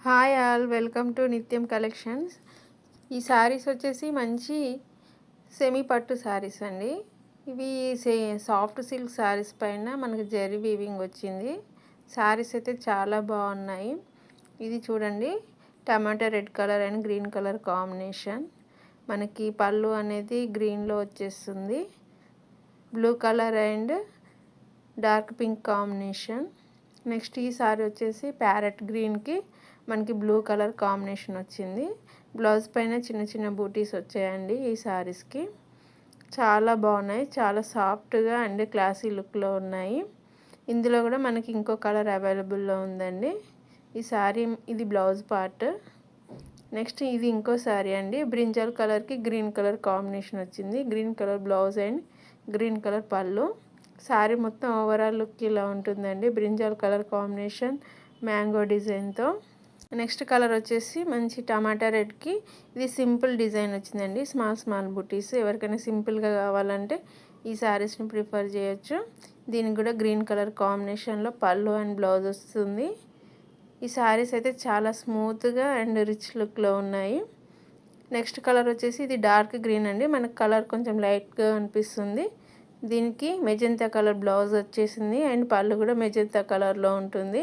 Hi all, welcome to నిత్యం collections. ఈ శారీస్ వచ్చేసి మంచి సెమీ పట్టు శారీస్ అండి. ఇవి సాఫ్ట్ సిల్క్ శారీస్ పైన మనకి జరీ వీవింగ్ వచ్చింది. శారీస్ అయితే చాలా బాగున్నాయి. ఇది చూడండి, tomato red colour and green colour combination. మనకి పళ్ళు అనేది గ్రీన్లో వచ్చేస్తుంది. Blue colour and dark pink combination. Next ఈ శారీ వచ్చేసి ప్యారెట్ గ్రీన్కి మనకి బ్లూ కలర్ కాంబినేషన్ వచ్చింది. బ్లౌజ్ పైన చిన్న చిన్న బూటీస్ వచ్చాయండి. ఈ శారీస్కి చాలా బాగున్నాయి, చాలా సాఫ్ట్గా అండ్ క్లాసీ లుక్లో ఉన్నాయి. ఇందులో కూడా మనకి ఇంకో కలర్ అవైలబుల్లో ఉందండి. ఈ శారీ ఇది బ్లౌజ్ పార్ట్. నెక్స్ట్ ఇది ఇంకో శారీ అండి. బ్రింజల్ కలర్కి గ్రీన్ కలర్ కాంబినేషన్ వచ్చింది. Green colour blouse and green colour పళ్ళు. శారీ మొత్తం ఓవరాల్ లుక్ ఇలా ఉంటుందండి. బ్రింజల్ కలర్ కాంబినేషన్ మ్యాంగో డిజైన్తో. నెక్స్ట్ కలర్ వచ్చేసి మంచి టమాటా రెడ్కి ఇది సింపుల్ డిజైన్ వచ్చిందండి. స్మాల్ స్మాల్ బుటీస్. ఎవరికైనా సింపుల్గా కావాలంటే ఈ శారీస్ని ప్రిఫర్ చేయొచ్చు. దీనికి కూడా గ్రీన్ కలర్ కాంబినేషన్లో పళ్ళు అండ్ బ్లౌజ్ వస్తుంది. ఈ శారీస్ అయితే చాలా స్మూత్గా అండ్ రిచ్ లుక్లో ఉన్నాయి. నెక్స్ట్ కలర్ వచ్చేసి ఇది డార్క్ గ్రీన్ అండి. మనకు కలర్ కొంచెం లైట్గా అనిపిస్తుంది. దీనికి మెజంతా కలర్ బ్లౌజ్ వచ్చేసింది అండ్ పళ్ళు కూడా మెజంతా కలర్లో ఉంటుంది.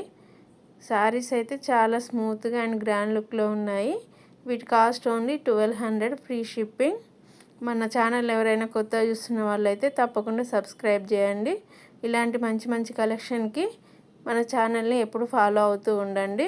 శారీస్ అయితే చాలా స్మూత్గా అండ్ గ్రాండ్ లుక్లో ఉన్నాయి. వీటి కాస్ట్ ఓన్లీ 1200 ఫ్రీ షిప్పింగ్. మన ఛానల్ ఎవరైనా కొత్తగా చూస్తున్న వాళ్ళైతే తప్పకుండా సబ్స్క్రైబ్ చేయండి. ఇలాంటి మంచి మంచి కలెక్షన్కి మన ఛానల్ని ఎప్పుడు ఫాలో అవుతూ ఉండండి.